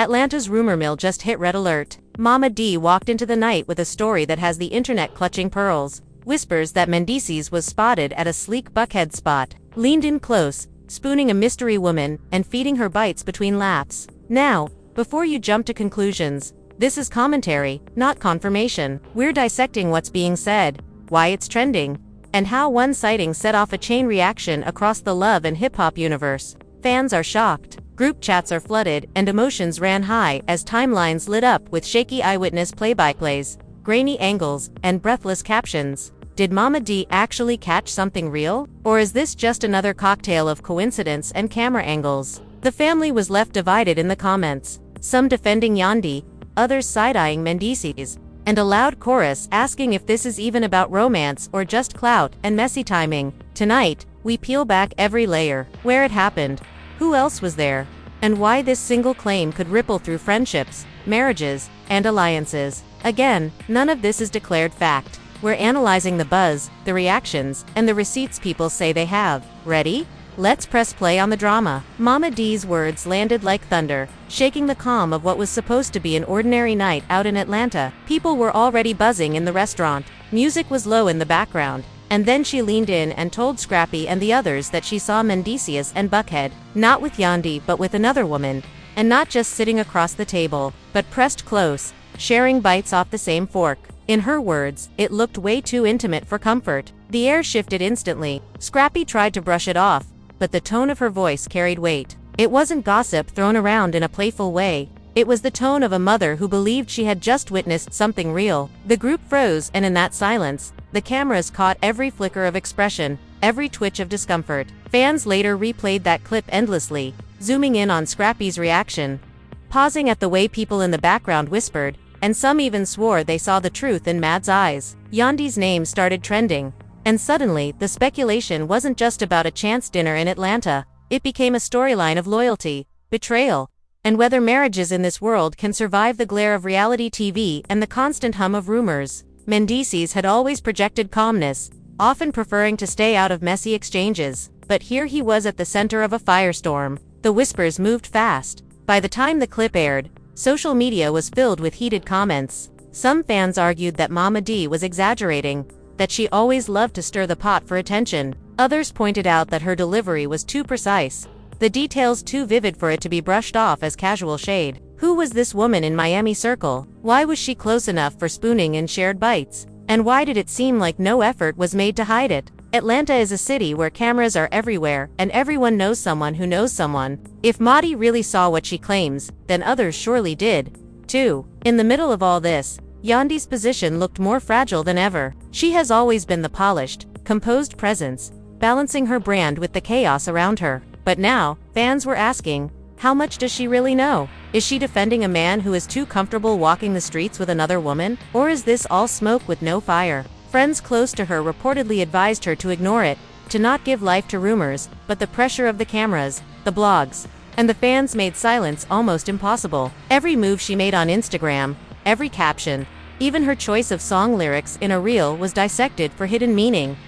Atlanta's rumor mill just hit red alert. Momma Dee walked into the night with a story that has the internet clutching pearls. Whispers that Mendeecees was spotted at a sleek buckhead spot. Leaned in close, spooning a mystery woman, and feeding her bites between laughs. Now, before you jump to conclusions, this is commentary, not confirmation. We're dissecting what's being said, why it's trending, and how one sighting set off a chain reaction across the love and hip-hop universe. Fans are shocked, group chats are flooded, and emotions ran high as timelines lit up with shaky eyewitness play-by-plays, grainy angles, and breathless captions. Did Momma Dee actually catch something real? Or is this just another cocktail of coincidence and camera angles? The family was left divided in the comments, some defending Yandy, others side-eyeing Mendeecees, and a loud chorus asking if this is even about romance or just clout and messy timing. Tonight, we peel back every layer, where it happened, who else was there, and why this single claim could ripple through friendships, marriages, and alliances. Again, none of this is declared fact. We're analyzing the buzz, the reactions, and the receipts people say they have. Ready? Let's press play on the drama. Momma Dee's words landed like thunder, shaking the calm of what was supposed to be an ordinary night out in Atlanta. People were already buzzing in the restaurant. Music was low in the background. And then she leaned in and told Scrappy and the others that she saw Mendeecees and Buckhead, not with Yandy but with another woman, and not just sitting across the table, but pressed close, sharing bites off the same fork. In her words, it looked way too intimate for comfort. The air shifted instantly. Scrappy tried to brush it off, but the tone of her voice carried weight. It wasn't gossip thrown around in a playful way. It was the tone of a mother who believed she had just witnessed something real. The group froze, and in that silence, the cameras caught every flicker of expression, every twitch of discomfort. Fans later replayed that clip endlessly, zooming in on Scrappy's reaction, pausing at the way people in the background whispered, and some even swore they saw the truth in Mad's eyes. Yandy's name started trending, and suddenly, the speculation wasn't just about a chance dinner in Atlanta. It became a storyline of loyalty, betrayal, and whether marriages in this world can survive the glare of reality TV and the constant hum of rumors. Mendeecees had always projected calmness, often preferring to stay out of messy exchanges, but here he was at the center of a firestorm. The whispers moved fast. By the time the clip aired, social media was filled with heated comments. Some fans argued that Momma Dee was exaggerating, that she always loved to stir the pot for attention. Others pointed out that her delivery was too precise, the details too vivid for it to be brushed off as casual shade. Who was this woman in Miami Circle? Why was she close enough for spooning and shared bites? And why did it seem like no effort was made to hide it? Atlanta is a city where cameras are everywhere, and everyone knows someone who knows someone. If Maddie really saw what she claims, then others surely did, too. In the middle of all this, Yandy's position looked more fragile than ever. She has always been the polished, composed presence, balancing her brand with the chaos around her. But now, fans were asking, how much does she really know? Is she defending a man who is too comfortable walking the streets with another woman? Or is this all smoke with no fire? Friends close to her reportedly advised her to ignore it, to not give life to rumors, but the pressure of the cameras, the blogs, and the fans made silence almost impossible. Every move she made on Instagram, every caption, even her choice of song lyrics in a reel was dissected for hidden meaning.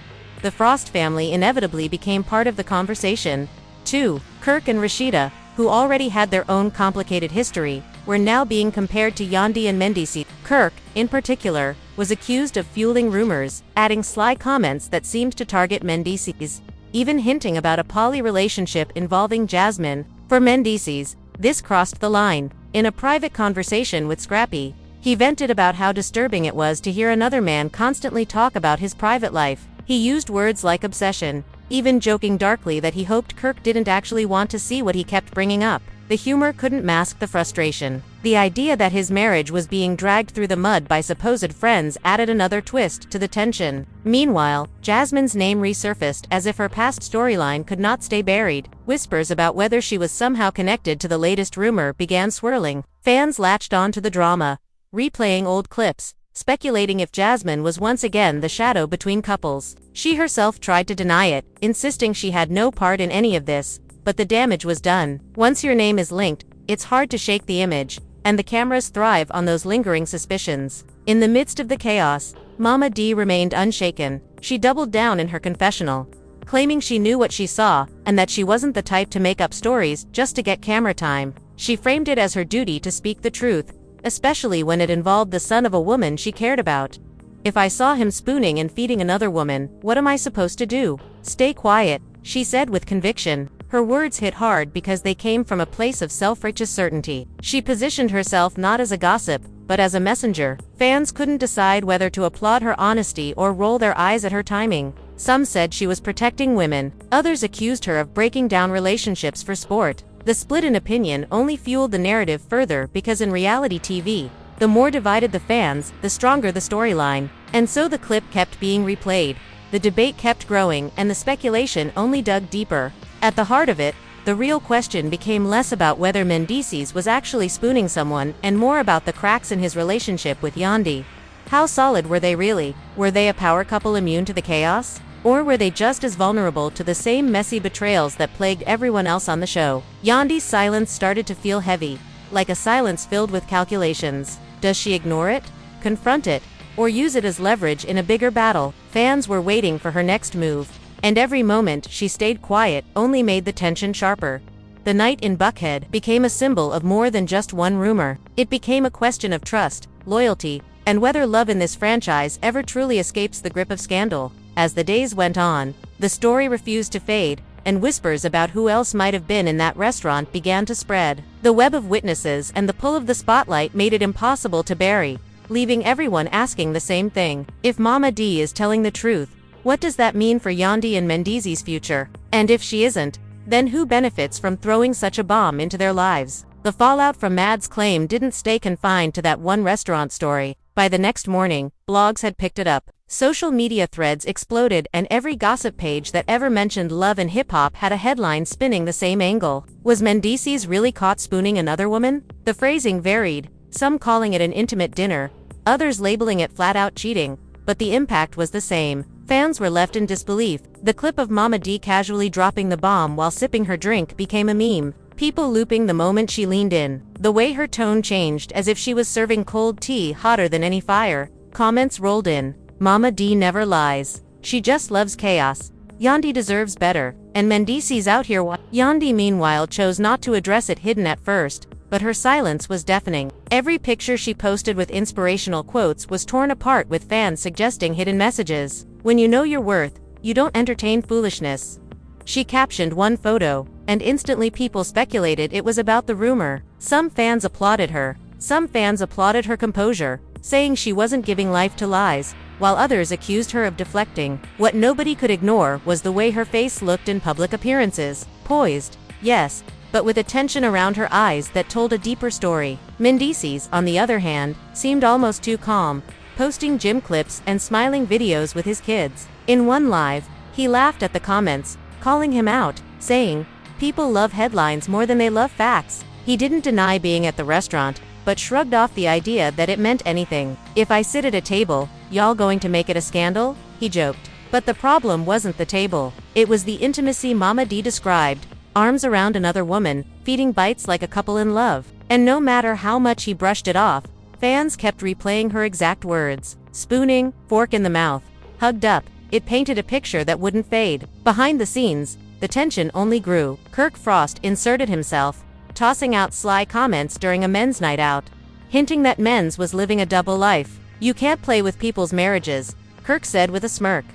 The Frost family inevitably became part of the conversation, too. Kirk and Rashida, who already had their own complicated history, were now being compared to Yandy and Mendeecees. Kirk, in particular, was accused of fueling rumors, adding sly comments that seemed to target Mendeecees, even hinting about a poly relationship involving Jasmine. For Mendeecees, this crossed the line. In a private conversation with Scrappy, he vented about how disturbing it was to hear another man constantly talk about his private life. He used words like obsession, even joking darkly that he hoped Kirk didn't actually want to see what he kept bringing up. The humor couldn't mask the frustration. The idea that his marriage was being dragged through the mud by supposed friends added another twist to the tension. Meanwhile, Jasmine's name resurfaced as if her past storyline could not stay buried. Whispers about whether she was somehow connected to the latest rumor began swirling. Fans latched on to the drama, replaying old clips, speculating if Jasmine was once again the shadow between couples. She herself tried to deny it, insisting she had no part in any of this, but the damage was done. Once your name is linked, it's hard to shake the image, and the cameras thrive on those lingering suspicions. In the midst of the chaos, Momma Dee remained unshaken. She doubled down in her confessional, claiming she knew what she saw, and that she wasn't the type to make up stories just to get camera time. She framed it as her duty to speak the truth, especially when it involved the son of a woman she cared about. "If I saw him spooning and feeding another woman, what am I supposed to do?" "Stay quiet," she said with conviction. Her words hit hard because they came from a place of self-righteous certainty. She positioned herself not as a gossip, but as a messenger. Fans couldn't decide whether to applaud her honesty or roll their eyes at her timing. Some said she was protecting women. Others accused her of breaking down relationships for sport. The split in opinion only fueled the narrative further because in reality TV, the more divided the fans, the stronger the storyline. And so the clip kept being replayed. The debate kept growing and the speculation only dug deeper. At the heart of it, the real question became less about whether Mendeecees was actually spooning someone and more about the cracks in his relationship with Yandy. How solid were they really? Were they a power couple immune to the chaos? Or were they just as vulnerable to the same messy betrayals that plagued everyone else on the show? Yandy's silence started to feel heavy, like a silence filled with calculations. Does she ignore it, confront it, or use it as leverage in a bigger battle? Fans were waiting for her next move, and every moment she stayed quiet only made the tension sharper. The night in Buckhead became a symbol of more than just one rumor. It became a question of trust, loyalty, and whether love in this franchise ever truly escapes the grip of scandal. As the days went on, the story refused to fade, and whispers about who else might have been in that restaurant began to spread. The web of witnesses and the pull of the spotlight made it impossible to bury, leaving everyone asking the same thing. If Momma Dee is telling the truth, what does that mean for Yandy and Mendeecees' future? And if she isn't, then who benefits from throwing such a bomb into their lives? The fallout from Mad's claim didn't stay confined to that one restaurant story. By the next morning, blogs had picked it up. Social media threads exploded and every gossip page that ever mentioned love and hip-hop had a headline spinning the same angle. Was Mendeecees really caught spooning another woman? The phrasing varied, some calling it an intimate dinner, others labeling it flat-out cheating, but the impact was the same. Fans were left in disbelief. The clip of Momma Dee casually dropping the bomb while sipping her drink became a meme. People looping the moment she leaned in. The way her tone changed as if she was serving cold tea hotter than any fire. Comments rolled in. Momma Dee never lies. She just loves chaos. Yandy deserves better. And Mendeecees out here. Yandy meanwhile chose not to address it, hidden at first, but her silence was deafening. Every picture she posted with inspirational quotes was torn apart with fans suggesting hidden messages. "When you know your worth, you don't entertain foolishness." She captioned one photo, and instantly people speculated it was about the rumor. Some fans applauded her. Some fans applauded her composure, saying she wasn't giving life to lies, while others accused her of deflecting. What nobody could ignore was the way her face looked in public appearances. Poised, yes, but with a tension around her eyes that told a deeper story. Mendeecees, on the other hand, seemed almost too calm, posting gym clips and smiling videos with his kids. In one live, he laughed at the comments, calling him out, saying, "People love headlines more than they love facts." He didn't deny being at the restaurant, but shrugged off the idea that it meant anything. "If I sit at a table, y'all going to make it a scandal?" he joked. But the problem wasn't the table. It was the intimacy Momma Dee described. Arms around another woman, feeding bites like a couple in love. And no matter how much he brushed it off, fans kept replaying her exact words. Spooning, fork in the mouth, hugged up. It painted a picture that wouldn't fade. Behind the scenes, the tension only grew. Kirk Frost inserted himself, tossing out sly comments during a men's night out, hinting that men's was living a double life. "You can't play with people's marriages," Kirk said with a smirk,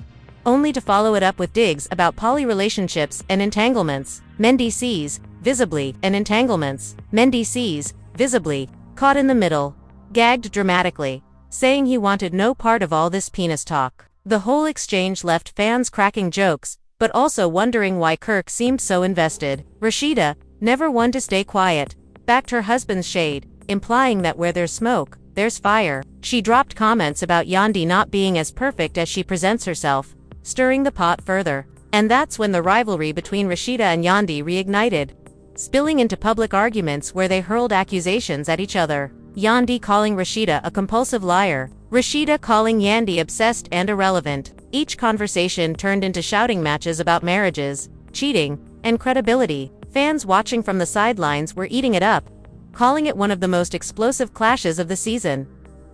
only to follow it up with digs about poly relationships and entanglements. Mendeecees, visibly, and entanglements. Mendeecees, visibly, caught in the middle, gagged dramatically, saying he wanted no part of all this penis talk. The whole exchange left fans cracking jokes, but also wondering why Kirk seemed so invested. Rashida, never one to stay quiet, backed her husband's shade, implying that where there's smoke, there's fire. She dropped comments about Yandy not being as perfect as she presents herself, stirring the pot further. And that's when the rivalry between Rashida and Yandy reignited, spilling into public arguments where they hurled accusations at each other. Yandy calling Rashida a compulsive liar, Rashida calling Yandy obsessed and irrelevant. Each conversation turned into shouting matches about marriages, cheating, and credibility. Fans watching from the sidelines were eating it up, calling it one of the most explosive clashes of the season.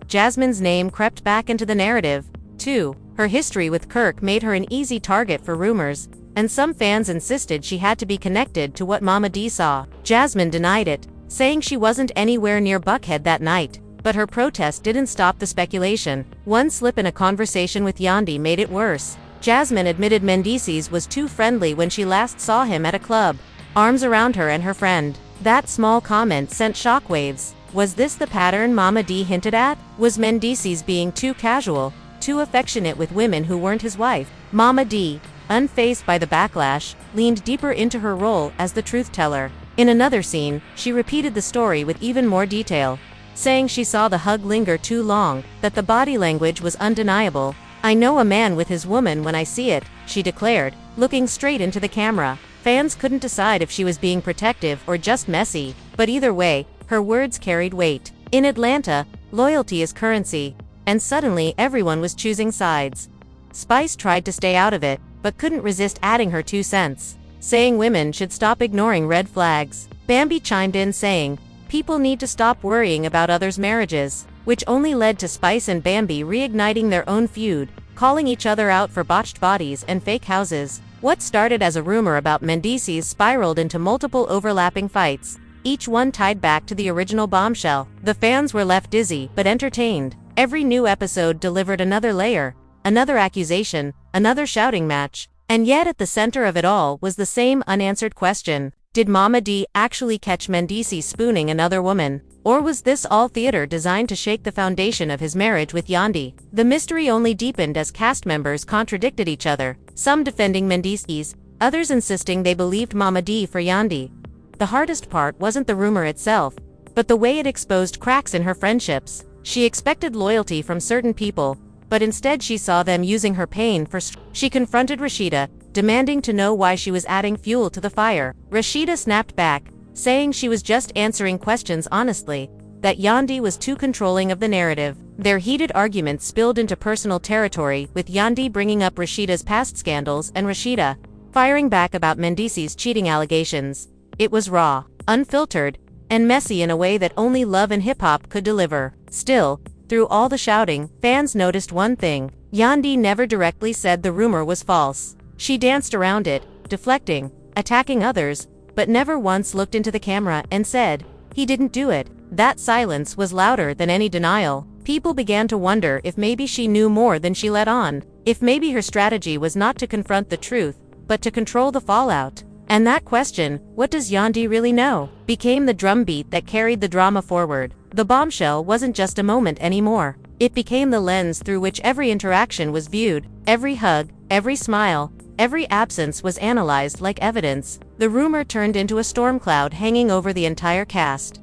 Jasmine's name crept back into the narrative, too. Her history with Kirk made her an easy target for rumors, and some fans insisted she had to be connected to what Momma Dee saw. Jasmine denied it, saying she wasn't anywhere near Buckhead that night. But her protest didn't stop the speculation. One slip in a conversation with Yandy made it worse. Jasmine admitted Mendeecees was too friendly when she last saw him at a club, arms around her and her friend. That small comment sent shockwaves. Was this the pattern Momma Dee hinted at? Was Mendeecees being too casual, too affectionate with women who weren't his wife? Momma Dee, unfazed by the backlash, leaned deeper into her role as the truth-teller. In another scene, she repeated the story with even more detail, saying she saw the hug linger too long, that the body language was undeniable. "I know a man with his woman when I see it," she declared, looking straight into the camera. Fans couldn't decide if she was being protective or just messy, but either way, her words carried weight. In Atlanta, loyalty is currency, and suddenly everyone was choosing sides. Spice tried to stay out of it, but couldn't resist adding her 2 cents, saying women should stop ignoring red flags. Bambi chimed in saying, "People need to stop worrying about others' marriages," which only led to Spice and Bambi reigniting their own feud, calling each other out for botched bodies and fake houses. What started as a rumor about Mendeecees spiraled into multiple overlapping fights, each one tied back to the original bombshell. The fans were left dizzy but entertained. Every new episode delivered another layer, another accusation, another shouting match. And yet at the center of it all was the same unanswered question. Did Momma Dee actually catch Mendeecees spooning another woman? Or was this all theater designed to shake the foundation of his marriage with Yandy? The mystery only deepened as cast members contradicted each other, some defending Mendeecees, others insisting they believed Momma Dee for Yandy. The hardest part wasn't the rumor itself, but the way it exposed cracks in her friendships. She expected loyalty from certain people, but instead she saw them using her pain for She confronted Rashida, demanding to know why she was adding fuel to the fire. Rashida snapped back, saying she was just answering questions honestly, that Yandy was too controlling of the narrative. Their heated arguments spilled into personal territory, with Yandy bringing up Rashida's past scandals and Rashida firing back about Mendeecees' cheating allegations. It was raw, unfiltered, and messy in a way that only love and hip-hop could deliver. Still, through all the shouting, fans noticed one thing. Yandy never directly said the rumor was false. She danced around it, deflecting, attacking others, but never once looked into the camera and said, "He didn't do it." That silence was louder than any denial. People began to wonder if maybe she knew more than she let on, if maybe her strategy was not to confront the truth, but to control the fallout. And that question, what does Yandy really know, became the drumbeat that carried the drama forward. The bombshell wasn't just a moment anymore. It became the lens through which every interaction was viewed. Every hug, every smile, every absence was analyzed like evidence. The rumor turned into a storm cloud hanging over the entire cast,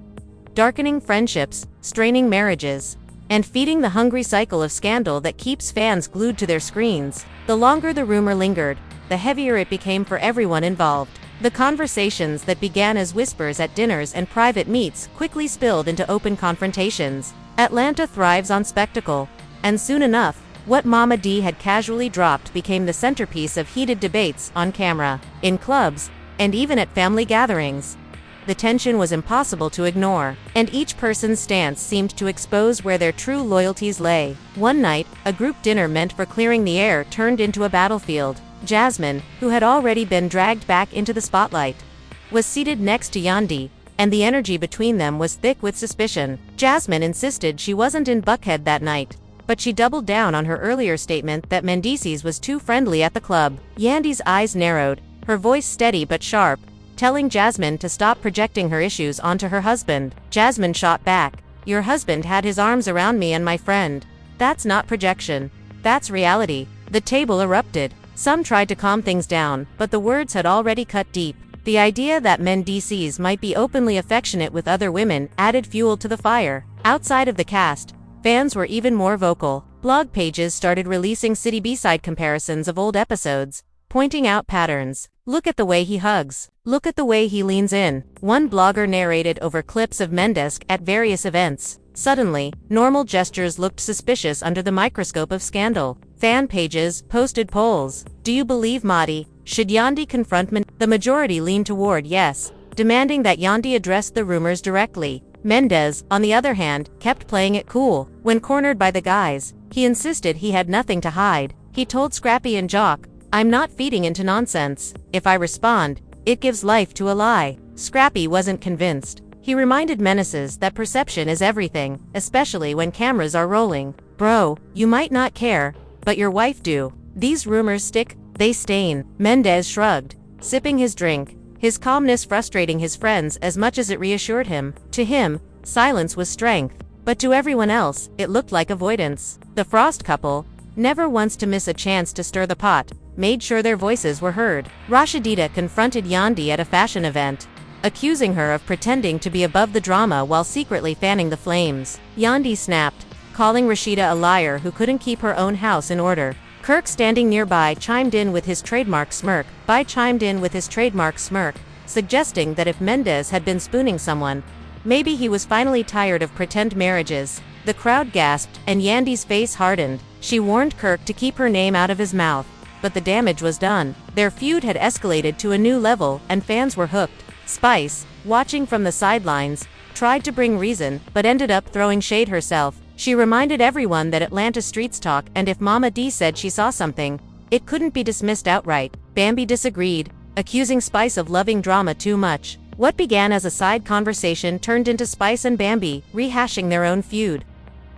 darkening friendships, straining marriages, and feeding the hungry cycle of scandal that keeps fans glued to their screens. The longer the rumor lingered, the heavier it became for everyone involved. The conversations that began as whispers at dinners and private meets quickly spilled into open confrontations. Atlanta thrives on spectacle, and soon enough, what Momma Dee had casually dropped became the centerpiece of heated debates on camera, in clubs, and even at family gatherings. The tension was impossible to ignore, and each person's stance seemed to expose where their true loyalties lay. One night, a group dinner meant for clearing the air turned into a battlefield. Jasmine, who had already been dragged back into the spotlight, was seated next to Yandy, and the energy between them was thick with suspicion. Jasmine insisted she wasn't in Buckhead that night, but she doubled down on her earlier statement that Mendeecees was too friendly at the club. Yandy's eyes narrowed, her voice steady but sharp, telling Jasmine to stop projecting her issues onto her husband. Jasmine shot back, "Your husband had his arms around me and my friend. That's not projection. That's reality." The table erupted. Some tried to calm things down, but the words had already cut deep. The idea that Mendeecees might be openly affectionate with other women added fuel to the fire. Outside of the cast, fans were even more vocal. Blog pages started releasing city B-side comparisons of old episodes, pointing out patterns. "Look at the way he hugs. Look at the way he leans in." One blogger narrated over clips of Mendeecees at various events. Suddenly, normal gestures looked suspicious under the microscope of scandal. Fan pages posted polls. Do you believe Madi? Should Yandy confront The majority leaned toward yes, demanding that Yandy address the rumors directly. Mendeecees, on the other hand, kept playing it cool. When cornered by the guys, he insisted he had nothing to hide. He told Scrappy and Jock, "I'm not feeding into nonsense. If I respond, it gives life to a lie." Scrappy wasn't convinced. He reminded Mendeecees that perception is everything, especially when cameras are rolling. Bro, you might not care, but your wife do. These rumors stick, they stain. Mendeecees shrugged, sipping his drink, his calmness frustrating his friends as much as it reassured him. To him, silence was strength, but to everyone else, it looked like avoidance. The Frost couple, never once to miss a chance to stir the pot, made sure their voices were heard. Rashidita confronted Yandy at a fashion event, accusing her of pretending to be above the drama while secretly fanning the flames. Yandy snapped, calling Rashida a liar who couldn't keep her own house in order. Kirk, standing nearby, chimed in with his trademark smirk, suggesting that if Mendeecees had been spooning someone, maybe he was finally tired of pretend marriages. The crowd gasped, and Yandy's face hardened. She warned Kirk to keep her name out of his mouth, but the damage was done. Their feud had escalated to a new level, and fans were hooked. Spice, watching from the sidelines, tried to bring reason, but ended up throwing shade herself. She reminded everyone that Atlanta streets talk, and if Momma Dee said she saw something, it couldn't be dismissed outright. Bambi disagreed, accusing Spice of loving drama too much. What began as a side conversation turned into Spice and Bambi rehashing their own feud,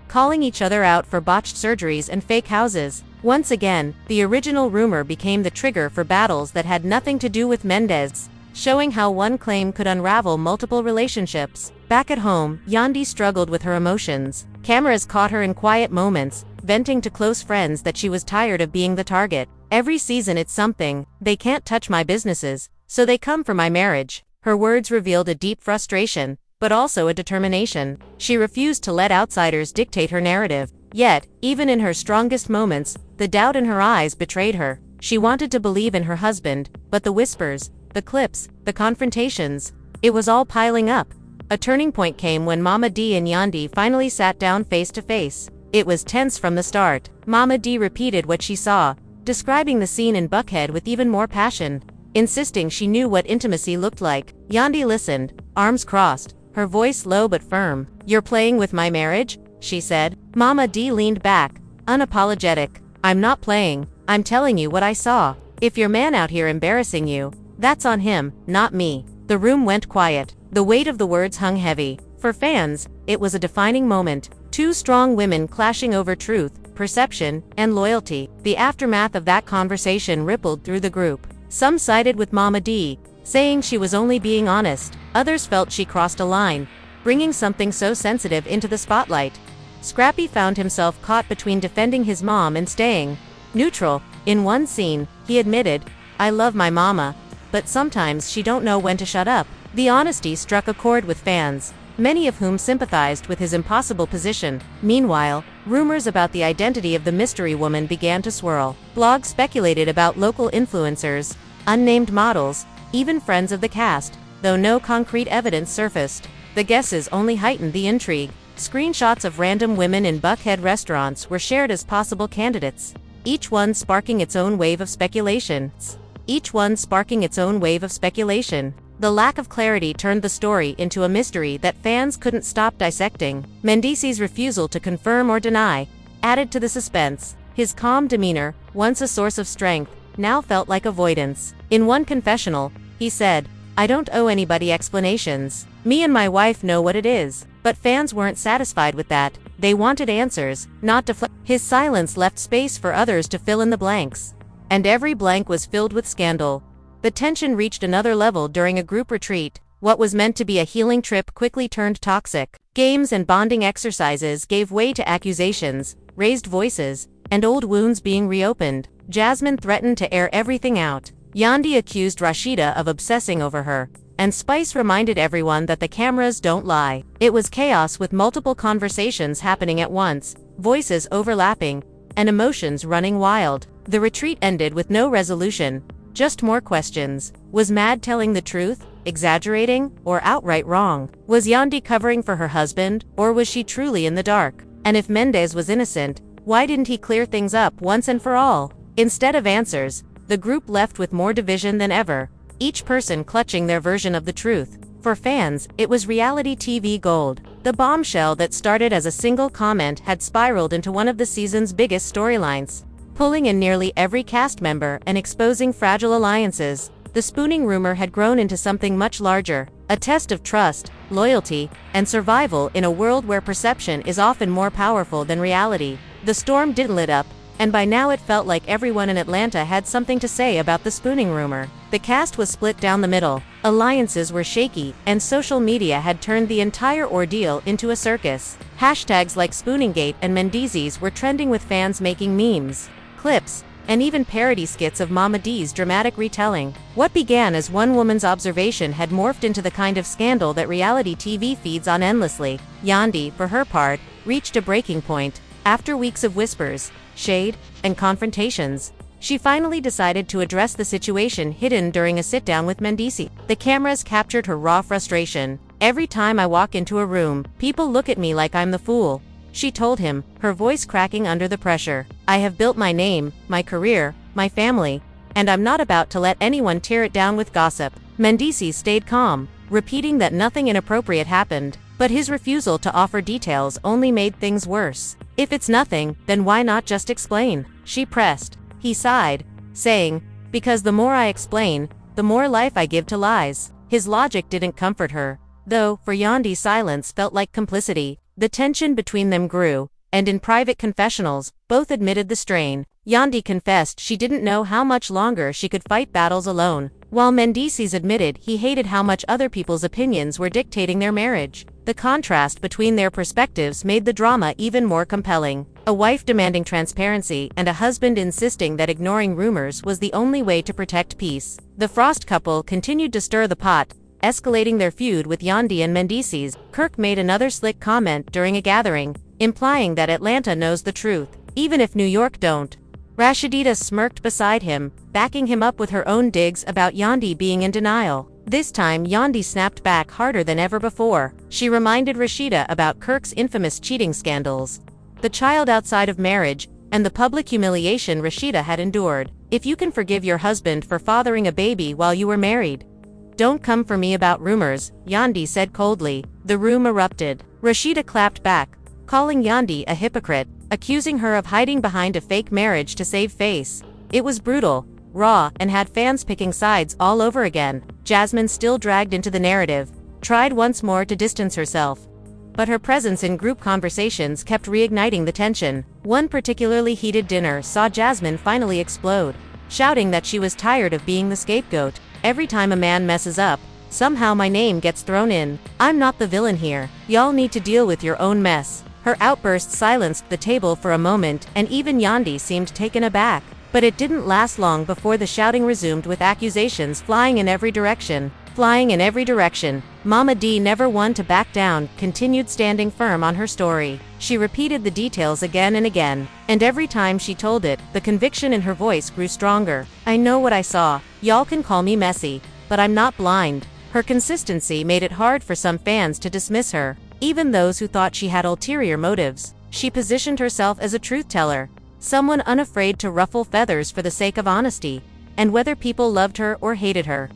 calling each other out for botched surgeries and fake houses. Once again, the original rumor became the trigger for battles that had nothing to do with Mendeecees, showing how one claim could unravel multiple relationships. Back at home, Yandy struggled with her emotions. Cameras caught her in quiet moments, venting to close friends that she was tired of being the target. Every season it's something, they can't touch my businesses, so they come for my marriage. Her words revealed a deep frustration, but also a determination. She refused to let outsiders dictate her narrative. Yet, even in her strongest moments, the doubt in her eyes betrayed her. She wanted to believe in her husband, but the whispers, the clips, the confrontations, it was all piling up. A turning point came when Momma Dee and Yandy finally sat down face to face. It was tense from the start. Momma Dee repeated what she saw, describing the scene in Buckhead with even more passion, insisting she knew what intimacy looked like. Yandy listened, arms crossed, her voice low but firm. "You're playing with my marriage?" she said. Momma Dee leaned back, unapologetic. "I'm not playing, I'm telling you what I saw. If your man out here embarrassing you, that's on him, not me." The room went quiet. The weight of the words hung heavy. For fans, it was a defining moment. Two strong women clashing over truth, perception, and loyalty. The aftermath of that conversation rippled through the group. Some sided with Momma Dee, saying she was only being honest. Others felt she crossed a line, bringing something so sensitive into the spotlight. Scrappy found himself caught between defending his mom and staying neutral. In one scene, he admitted, "I love my mama, but sometimes she don't know when to shut up." The honesty struck a chord with fans, many of whom sympathized with his impossible position. Meanwhile, rumors about the identity of the mystery woman began to swirl. Blogs speculated about local influencers, unnamed models, even friends of the cast, though no concrete evidence surfaced. The guesses only heightened the intrigue. Screenshots of random women in Buckhead restaurants were shared as possible candidates, each one sparking its own wave of speculation. The lack of clarity turned the story into a mystery that fans couldn't stop dissecting. Mendeecees' refusal to confirm or deny added to the suspense. His calm demeanor, once a source of strength, now felt like avoidance. In one confessional, he said, "I don't owe anybody explanations. Me and my wife know what it is." But fans weren't satisfied with that. They wanted answers, not His silence left space for others to fill in the blanks. And every blank was filled with scandal. The tension reached another level during a group retreat. What was meant to be a healing trip quickly turned toxic. Games and bonding exercises gave way to accusations, raised voices, and old wounds being reopened. Jasmine threatened to air everything out. Yandy accused Rashida of obsessing over her, and Spice reminded everyone that the cameras don't lie. It was chaos with multiple conversations happening at once, voices overlapping, and emotions running wild. The retreat ended with no resolution, just more questions. Was Mad telling the truth, exaggerating, or outright wrong? Was Yandy covering for her husband, or was she truly in the dark? And if Mendeecees was innocent, why didn't he clear things up once and for all? Instead of answers, the group left with more division than ever, each person clutching their version of the truth. For fans, it was reality TV gold. The bombshell that started as a single comment had spiraled into one of the season's biggest storylines, pulling in nearly every cast member and exposing fragile alliances. The spooning rumor had grown into something much larger, a test of trust, loyalty, and survival in a world where perception is often more powerful than reality. The storm didn't let up, and by now it felt like everyone in Atlanta had something to say about the spooning rumor. The cast was split down the middle, alliances were shaky, and social media had turned the entire ordeal into a circus. Hashtags like Spooningate and Mendeecees were trending, with fans making memes, clips, and even parody skits of Momma Dee's dramatic retelling. What began as one woman's observation had morphed into the kind of scandal that reality TV feeds on endlessly. Yandy, for her part, reached a breaking point. After weeks of whispers, shade, and confrontations, she finally decided to address the situation hidden during a sit-down with Mendeecees. The cameras captured her raw frustration. "Every time I walk into a room, people look at me like I'm the fool," she told him, her voice cracking under the pressure. "I have built my name, my career, my family, and I'm not about to let anyone tear it down with gossip." Mendeecees stayed calm, repeating that nothing inappropriate happened, but his refusal to offer details only made things worse. "If it's nothing, then why not just explain?" she pressed. He sighed, saying, "Because the more I explain, the more life I give to lies." His logic didn't comfort her, though, for Yandy, silence felt like complicity. The tension between them grew, and in private confessionals, both admitted the strain. Yandy confessed she didn't know how much longer she could fight battles alone, while Mendeecees admitted he hated how much other people's opinions were dictating their marriage. The contrast between their perspectives made the drama even more compelling. A wife demanding transparency and a husband insisting that ignoring rumors was the only way to protect peace. The Frost couple continued to stir the pot, escalating their feud with Yandy and Mendeecees. Kirk made another slick comment during a gathering, implying that Atlanta knows the truth, even if New York don't. Rashida smirked beside him, backing him up with her own digs about Yandy being in denial. This time Yandy snapped back harder than ever before. She reminded Rashida about Kirk's infamous cheating scandals, the child outside of marriage, and the public humiliation Rashida had endured. "If you can forgive your husband for fathering a baby while you were married, don't come for me about rumors," Yandy said coldly. The room erupted. Rashida clapped back, calling Yandy a hypocrite, accusing her of hiding behind a fake marriage to save face. It was brutal, raw, and had fans picking sides all over again. Jasmine, still dragged into the narrative, tried once more to distance herself, but her presence in group conversations kept reigniting the tension. One particularly heated dinner saw Jasmine finally explode, shouting that she was tired of being the scapegoat. "Every time a man messes up, somehow my name gets thrown in. I'm not the villain here. Y'all need to deal with your own mess." Her outburst silenced the table for a moment, and even Yandy seemed taken aback. But it didn't last long before the shouting resumed, with accusations flying in every direction. Momma Dee, never one to back down, continued standing firm on her story. She repeated the details again and again, and every time she told it, the conviction in her voice grew stronger. "I know what I saw. Y'all can call me messy, but I'm not blind." Her consistency made it hard for some fans to dismiss her, even those who thought she had ulterior motives. She positioned herself as a truth-teller, someone unafraid to ruffle feathers for the sake of honesty, and whether people loved her or hated her,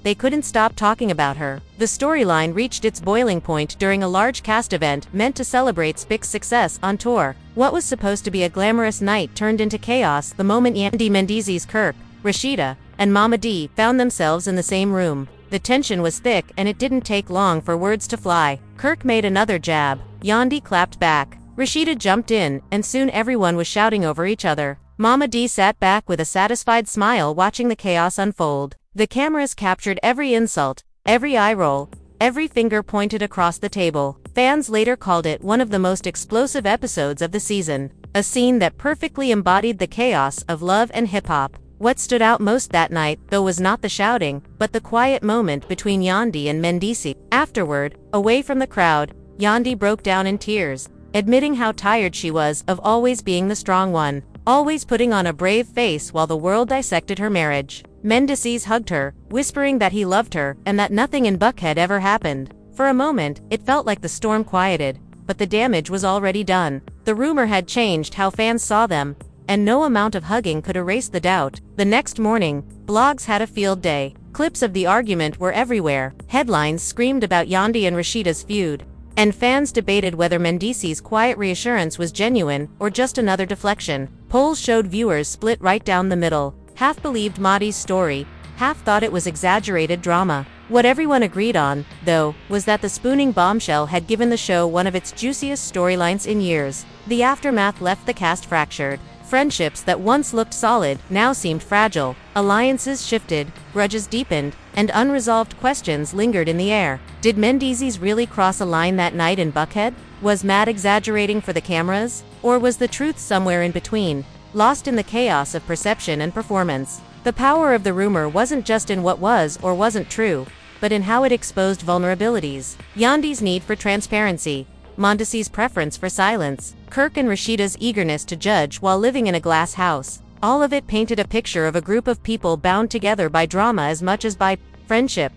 they couldn't stop talking about her. The storyline reached its boiling point during a large cast event meant to celebrate Spic's success on tour. What was supposed to be a glamorous night turned into chaos the moment Yandy, Mendeecees, Kirk, Rashida, and Momma Dee found themselves in the same room. The tension was thick, and it didn't take long for words to fly. Kirk made another jab. Yandy clapped back. Rashida jumped in, and soon everyone was shouting over each other. Momma Dee sat back with a satisfied smile, watching the chaos unfold. The cameras captured every insult, every eye roll, every finger pointed across the table. Fans later called it one of the most explosive episodes of the season, a scene that perfectly embodied the chaos of love and hip-hop. What stood out most that night, though, was not the shouting, but the quiet moment between Yandy and Mendeecees. Afterward, away from the crowd, Yandy broke down in tears, admitting how tired she was of always being the strong one, always putting on a brave face while the world dissected her marriage. Mendeecees hugged her, whispering that he loved her and that nothing in Buckhead ever happened. For a moment, it felt like the storm quieted, but the damage was already done. The rumor had changed how fans saw them, and no amount of hugging could erase the doubt. The next morning, blogs had a field day. Clips of the argument were everywhere. Headlines screamed about Yandy and Rashida's feud, and fans debated whether Mendeecees' quiet reassurance was genuine or just another deflection. Polls showed viewers split right down the middle. Half believed Maddie's story, half thought it was exaggerated drama. What everyone agreed on, though, was that the spooning bombshell had given the show one of its juiciest storylines in years. The aftermath left the cast fractured. Friendships that once looked solid now seemed fragile. Alliances shifted, grudges deepened, and unresolved questions lingered in the air. Did Mendeecees really cross a line that night in Buckhead? Was Matt exaggerating for the cameras? Or was the truth somewhere in between, lost in the chaos of perception and performance? The power of the rumor wasn't just in what was or wasn't true, but in how it exposed vulnerabilities. Yandy's need for transparency, Mendeecees' preference for silence, Kirk and Rashida's eagerness to judge while living in a glass house. All of it painted a picture of a group of people bound together by drama as much as by friendship.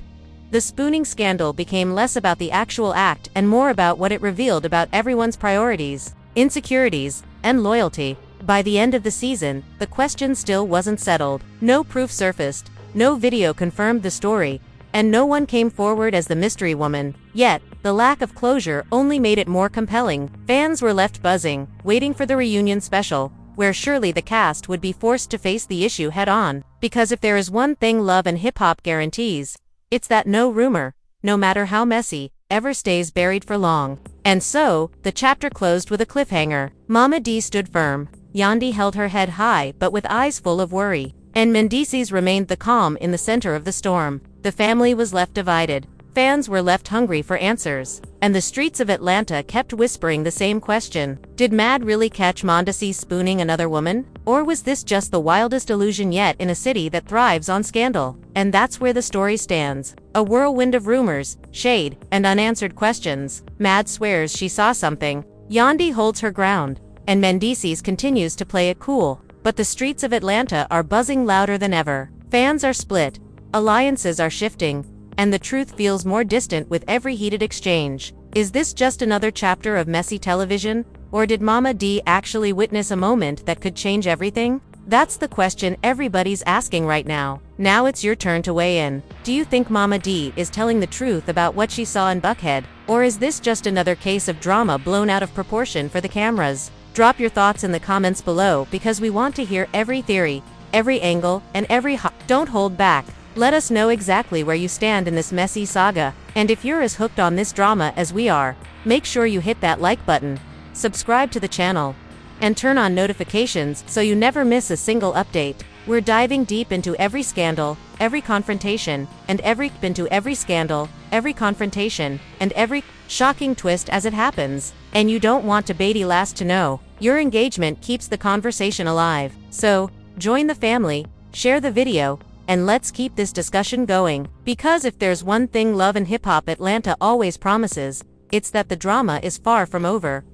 The spooning scandal became less about the actual act and more about what it revealed about everyone's priorities, insecurities, and loyalty. By the end of the season, the question still wasn't settled. No proof surfaced, no video confirmed the story, and no one came forward as the mystery woman. Yet, the lack of closure only made it more compelling. Fans were left buzzing, waiting for the reunion special, where surely the cast would be forced to face the issue head-on. Because if there is one thing love and hip-hop guarantees, it's that no rumor, no matter how messy, ever stays buried for long. And so, the chapter closed with a cliffhanger. Momma Dee stood firm. Yandy held her head high but with eyes full of worry. And Mendeecees remained the calm in the center of the storm. The family was left divided. Fans were left hungry for answers. And the streets of Atlanta kept whispering the same question. Did Mad really catch Mendeecees spooning another woman? Or was this just the wildest illusion yet in a city that thrives on scandal? And that's where the story stands. A whirlwind of rumors, shade, and unanswered questions. Mad swears she saw something. Yandy holds her ground. And Mendeecees continues to play it cool. But the streets of Atlanta are buzzing louder than ever. Fans are split, alliances are shifting, and the truth feels more distant with every heated exchange. Is this just another chapter of messy television, or did Momma Dee actually witness a moment that could change everything? That's the question everybody's asking right now. Now it's your turn to weigh in. Do you think Momma Dee is telling the truth about what she saw in Buckhead, or is this just another case of drama blown out of proportion for the cameras? Drop your thoughts in the comments below because we want to hear every theory, every angle, and every Don't hold back. Let us know exactly where you stand in this messy saga. And if you're as hooked on this drama as we are, make sure you hit that like button, subscribe to the channel, and turn on notifications so you never miss a single update. We're diving deep into every scandal, every confrontation, and every shocking twist as it happens. And you don't want to be last to know. Your engagement keeps the conversation alive. So, join the family, share the video, and let's keep this discussion going. Because if there's one thing Love and Hip Hop Atlanta always promises, it's that the drama is far from over.